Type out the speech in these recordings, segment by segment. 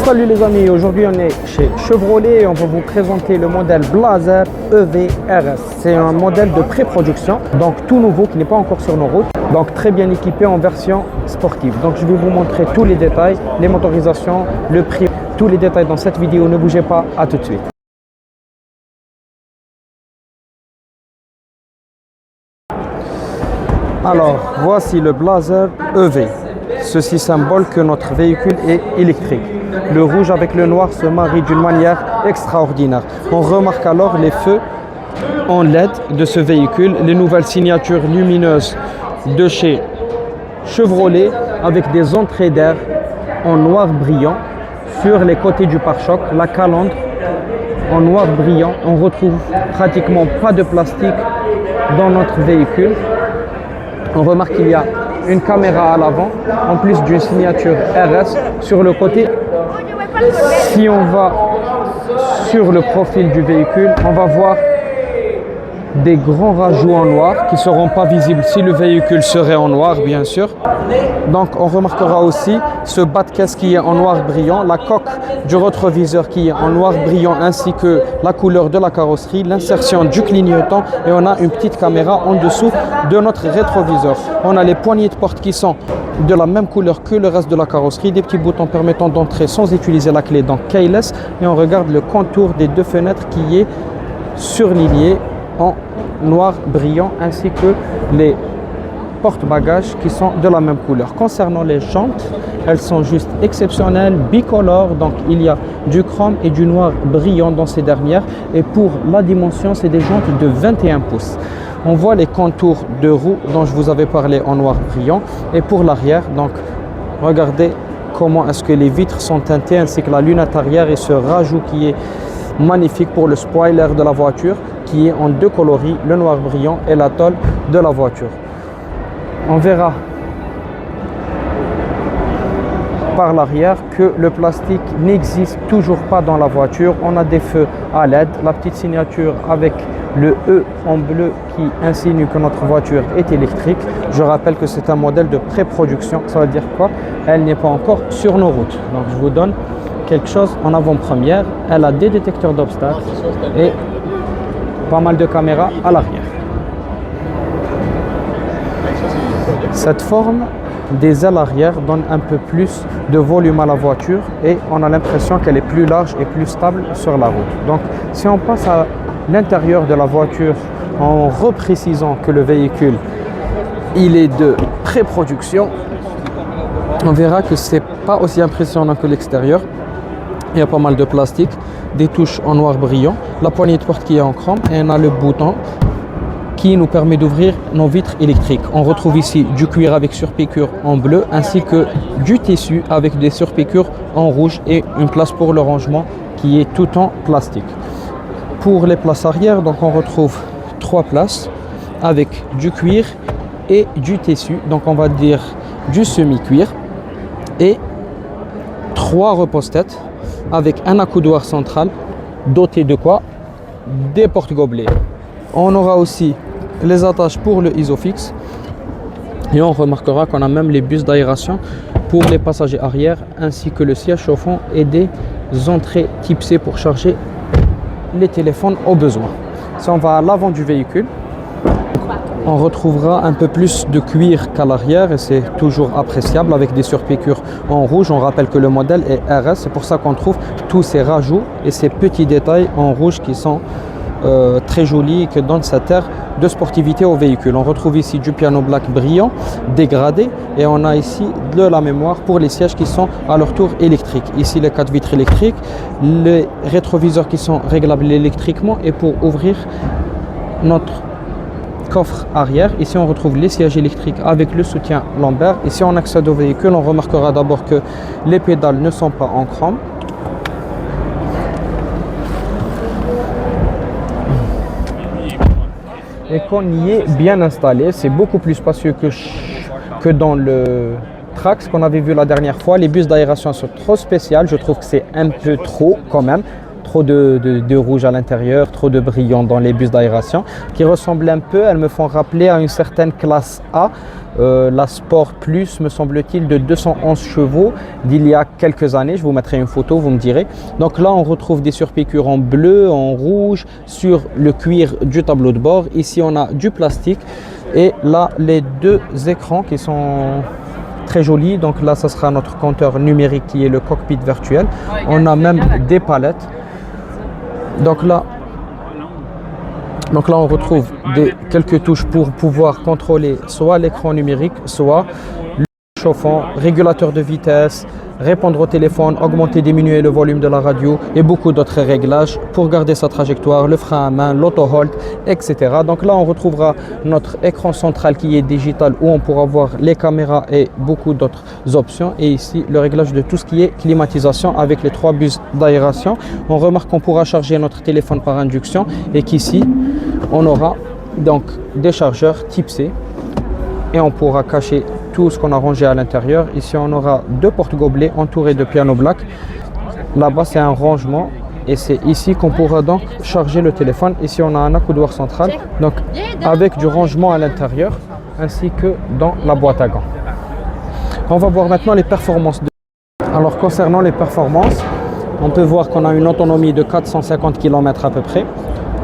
Salut les amis, aujourd'hui on est chez Chevrolet et on va vous présenter le modèle Blazer EV RS. C'est un modèle de pré-production, donc tout nouveau qui n'est pas encore sur nos routes, donc très bien équipé en version sportive. Donc je vais vous montrer tous les détails, les motorisations, le prix, tous les détails dans cette vidéo. Ne bougez pas, à tout de suite. Alors voici le Blazer EV. Ceci symbole que notre véhicule est électrique. Le rouge avec le noir se marient d'une manière extraordinaire. On remarque alors les feux en LED de ce véhicule, les nouvelles signatures lumineuses de chez Chevrolet avec des entrées d'air en noir brillant sur les côtés du pare-choc, la calandre en noir brillant. On retrouve pratiquement pas de plastique dans notre véhicule. On remarque qu'il y a une caméra à l'avant, en plus d'une signature RS sur le côté. Si on va sur le profil du véhicule, on va voir des grands rajouts en noir qui ne seront pas visibles si le véhicule serait en noir, bien sûr. Donc on remarquera aussi ce bas de caisse qui est en noir brillant, la coque du rétroviseur qui est en noir brillant ainsi que la couleur de la carrosserie, l'insertion du clignotant et on a une petite caméra en dessous de notre rétroviseur. On a les poignées de porte qui sont de la même couleur que le reste de la carrosserie, des petits boutons permettant d'entrer sans utiliser la clé, donc keyless, et on regarde le contour des deux fenêtres qui est surligné en noir brillant ainsi que les porte-bagages qui sont de la même couleur. Concernant les jantes, elles sont juste exceptionnelles, bicolores, donc il y a du chrome et du noir brillant dans ces dernières et pour la dimension c'est des jantes de 21 pouces. On voit les contours de roues dont je vous avais parlé en noir brillant et pour l'arrière, donc regardez comment est-ce que les vitres sont teintées ainsi que la lunette arrière et ce rajout qui est magnifique pour le spoiler de la voiture qui est en deux coloris, le noir brillant et la tôle de la voiture. On verra par l'arrière que le plastique n'existe toujours pas dans la voiture. On a des feux à LED, la petite signature avec le E en bleu qui insinue que notre voiture est électrique. Je rappelle que c'est un modèle de pré-production. Ça veut dire quoi? Elle n'est pas encore sur nos routes. Donc je vous donne quelque chose en avant-première. Elle a des détecteurs d'obstacles et pas mal de caméras à l'arrière. Cette forme des ailes arrière donne un peu plus de volume à la voiture et on a l'impression qu'elle est plus large et plus stable sur la route. Donc si on passe à l'intérieur de la voiture en reprécisant que le véhicule il est de pré-production, on verra que c'est pas aussi impressionnant que l'extérieur. Il y a pas mal de plastique, des touches en noir brillant, la poignée de porte qui est en chrome et on a le bouton qui nous permet d'ouvrir nos vitres électriques. On retrouve ici du cuir avec surpiqûre en bleu ainsi que du tissu avec des surpiqûres en rouge et une place pour le rangement qui est tout en plastique. Pour les places arrière, donc on retrouve trois places avec du cuir et du tissu, donc on va dire du semi-cuir et trois repose-têtes avec un accoudoir central doté de quoi? Des porte-gobelets. On aura aussi les attaches pour le Isofix et on remarquera qu'on a même les bus d'aération pour les passagers arrière ainsi que le siège chauffant et des entrées type C pour charger les téléphones au besoin. Si on va à l'avant du véhicule, on retrouvera un peu plus de cuir qu'à l'arrière et c'est toujours appréciable avec des surpiqûres en rouge. On rappelle que le modèle est RS, c'est pour ça qu'on trouve tous ces rajouts et ces petits détails en rouge qui sont très jolis et qui donnent cette air de sportivité au véhicule. On retrouve ici du piano black brillant, dégradé et on a ici de la mémoire pour les sièges qui sont à leur tour électriques. Ici les 4 vitres électriques, les rétroviseurs qui sont réglables électriquement et pour ouvrir notre coffre arrière. Ici on retrouve les sièges électriques avec le soutien lombaire. Et si on accède au véhicule, on remarquera d'abord que les pédales ne sont pas en chrome. Et qu'on y est bien installé, c'est beaucoup plus spacieux que dans le Trax qu'on avait vu la dernière fois. Les bus d'aération sont trop spéciales, je trouve que c'est un peu trop quand même. trop de rouge à l'intérieur, trop de brillant dans les bus d'aération, qui ressemblent un peu, elles me font rappeler à une certaine classe A, la Sport Plus, me semble-t-il, de 211 chevaux d'il y a quelques années. Je vous mettrai une photo, vous me direz. Donc là, on retrouve des surpiqûres en bleu, en rouge, sur le cuir du tableau de bord. Ici, on a du plastique. Et là, les deux écrans qui sont très jolis. Donc là, ça sera notre compteur numérique qui est le cockpit virtuel. On a même des palettes. Donc là, on retrouve quelques touches pour pouvoir contrôler soit l'écran numérique, soit le chauffant, régulateur de vitesse, répondre au téléphone, augmenter, diminuer le volume de la radio et beaucoup d'autres réglages pour garder sa trajectoire, le frein à main, l'auto-hold, etc. Donc là, on retrouvera notre écran central qui est digital où on pourra voir les caméras et beaucoup d'autres options. Et ici, le réglage de tout ce qui est climatisation avec les 3 bus d'aération. On remarque qu'on pourra charger notre téléphone par induction et qu'ici, on aura donc des chargeurs type C et on pourra cacher tout ce qu'on a rangé à l'intérieur. Ici, on aura 2 porte-gobelets entourés de piano black. Là-bas, c'est un rangement et c'est ici qu'on pourra donc charger le téléphone. Ici, on a un accoudoir central, donc avec du rangement à l'intérieur ainsi que dans la boîte à gants. On va voir maintenant les performances. Alors, concernant les performances, on peut voir qu'on a une autonomie de 450 km à peu près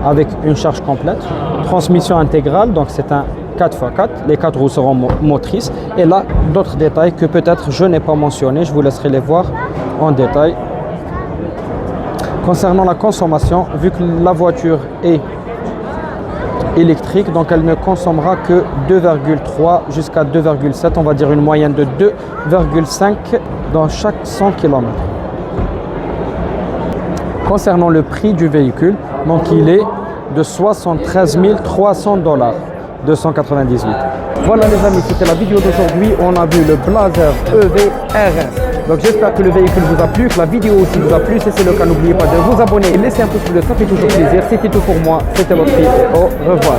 avec une charge complète. Transmission intégrale, donc c'est un 4x4, les 4 roues seront motrices. Et là, d'autres détails que peut-être je n'ai pas mentionnés, je vous laisserai les voir en détail. Concernant la consommation, vu que la voiture est électrique, donc elle ne consommera que 2,3 jusqu'à 2,7, on va dire une moyenne de 2,5 dans chaque 100 km. Concernant le prix du véhicule, donc il est de 73 300 $, 298. Voilà les amis, c'était la vidéo d'aujourd'hui. On a vu le Blazer EV RS. Donc j'espère que le véhicule vous a plu, que la vidéo aussi vous a plu. Si c'est le cas, n'oubliez pas de vous abonner et laisser un pouce bleu, ça fait toujours plaisir. C'était tout pour moi, c'était votre fils. Au revoir.